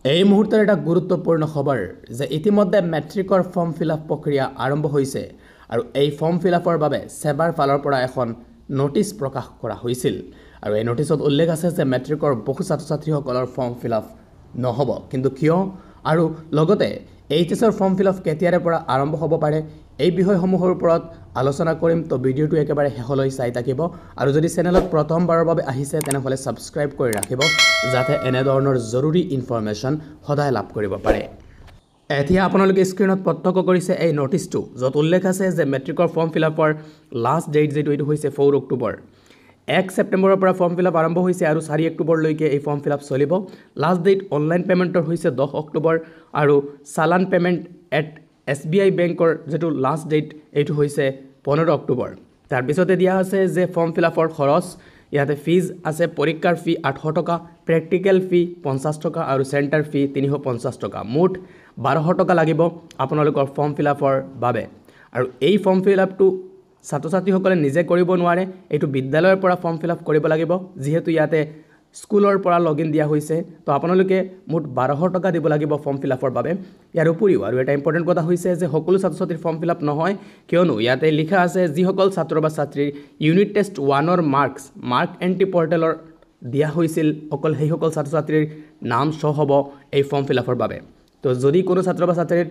এই মুহূৰ্তৰ এটা গুৰুত্বপূৰ্ণ খবৰ যে ইতিমধ্যে মেট্ৰিকৰ ফৰ্ম ফিলআপ প্ৰক্ৰিয়া আৰম্ভ হৈছে আৰু এই ফৰ্ম ফিলআপৰ বাবে সেবাৰ ফালৰ পৰা এখন নোটিছ প্ৰকাশ কৰা হৈছিল আৰু এই নোটিছত উল্লেখ আছে যে মেট্ৰিকৰ বহু ছাত্ৰ-ছাত্ৰীসকলৰ ফৰ্ম ফিলআপ নহব কিন্তু কিয় আৰু লগতে এইচএছৰ ফৰ্ম ফিলআপ কেতিয়াৰে পৰা আৰম্ভ হ'ব পাৰে এই বিষয়সমূহৰ ওপৰত আলোচনা কৰিম তো ভিডিওটো একেবাৰে শেষলৈ চাই থাকিব আৰু যদি চেনেলত প্ৰথমবাৰৰ বাবে আহিছে তেনেহলে সাবস্ক্ৰাইব কৰি ৰাখিব যাতে এনে ধৰণৰ জৰুৰী ইনফৰমেশন সদায় লাভ কৰিব পাৰে এতিয়া আপোনালোকে স্ক্ৰিনত প্ৰত্যক্ষ কৰিছে এই নোটিছটো যত উল্লেখ আছে যে মেট্ৰিকৰ ফৰ্ম ফিলআপৰ লাষ্ট ডেট যেটো এটো হৈছে 4 অক্টোবৰ 1 সেপ্টেম্বৰৰ পৰা ফৰ্ম ফিলআপ আৰম্ভ হৈছে আৰু 4 অক্টোবৰ লৈকে এই ফৰ্ম ফিলআপ চলিব লাষ্ট ডেট অনলাইন পেমেন্টৰ হৈছে 10 অক্টোবৰ আৰু চালান পেমেন্ট এট SBI বেংকৰ যেটো লাষ্ট ডেট এটো হৈছে 15 অক্টোবৰ তাৰ পিছতে দিয়া আছে যে ফৰ্ম ফিলআপৰ খৰচ ইয়াতে ফিজ আছে পৰীক্ষাৰ ফি 800 টকা প্ৰেক্টিকেল ফি 50 টকা আৰু সেন্টাৰ ফি 350 টকা মুঠ 1200 টকা লাগিব আপোনালোকৰ ফৰ্ম ফিলআপৰ বাবে আৰু এই ফৰ্ম ফিলআপটো ছাত্ৰ-ছাত্ৰীসকলে নিজে কৰিব নোৱাৰে এটো বিদ্যালয়ৰ পৰা ফৰ্ম ফিলআপ কৰিব লাগিব যেহেতু ইয়াতে স্কুলৰ পৰা লগইন দিয়া হৈছে তো আপোনালোকে মুঠ 1200 টকা দিব লাগিব ফৰ্ম ফিলআপৰ বাবে ইয়াৰ উপৰিও আৰু এটা ইম্পৰ্টেন্ট কথা হৈছে যে সকলো ছাত্ৰ-ছাত্ৰীৰ ফৰ্ম ফিলআপ নহয় কিয়নো ইয়াতে লিখা আছে যি সকল ছাত্ৰ বা ছাত্ৰীৰ ইউনিট টেষ্ট 1 ৰ মাৰ্ক এন্ট্ৰি পৰ্টেলৰ দিয়া হৈছিল অকল সেই সকল ছাত্ৰ-ছাত্ৰীৰ নাম শো হ'ব এই ফৰ্ম ফিলআপৰ বাবে তো যদি কোনো ছাত্ৰ বা ছাত্ৰীৰ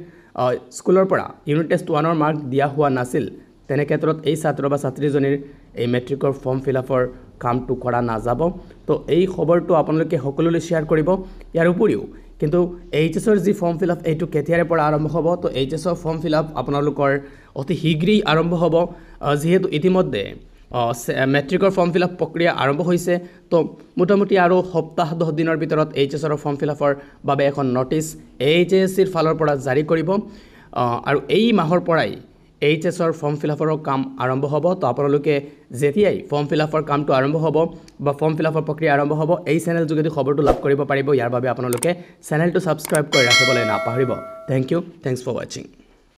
স্কুলৰ পৰা ইউনিট টেষ্ট 1 ৰ মাৰ্ক দিয়া হোৱা নাছিল তেনে ক্ষেত্ৰত এই ছাত্ৰ বা ছাত্ৰীজনীৰ এই মেট্ৰিকৰ ফৰ্ম ফিলআপৰ কামটো কৰা নাযাব তো এই খবৰটো আপোনালোকে সকলোলৈ শেয়াৰ কৰিব ইয়াৰ উপৰিও কিন্তু এইচএছৰ যি ফৰ্ম ফিলআপ এইটো কেতিয়াৰে পৰা আৰম্ভ হ'ব তো এইচএছৰ ফৰ্ম ফিলআপ আপোনালোকৰ অতি শীঘ্ৰেই আৰম্ভ হ'ব যেহেতু ইতিমধ্যে মেট্ৰিকৰ ফৰ্ম ফিলআপ প্ৰক্ৰিয়া আৰম্ভ হৈছে তো মোটামুটি আৰু সপ্তাহ 10 দিনৰ ভিতৰত এইচএছৰ ফৰ্ম ফিলআপৰ বাবে এখন নোটিছ এইচএছৰ ফালৰ পৰা জাৰি কৰিব আৰু এই মাহৰ পৰাই এইচএছৰ ফৰ্ম ফিলআপৰ কাম আৰম্ভ হ'ব তো আপোনালোকে যেতিয়াই ফৰ্ম ফিলআপৰ কামটো আৰম্ভ হ'ব বা ফৰ্ম ফিলআপৰ প্ৰক্ৰিয়া আৰম্ভ হ'ব এই চেনেল যোগেদি খবৰটো লাভ কৰিব পাৰিব ইয়াৰ বাবে আপোনালোকে চেনেলটো সাবস্ক্ৰাইব কৰি ৰাখিবলৈ নাপাহৰিব thank you thanks for watching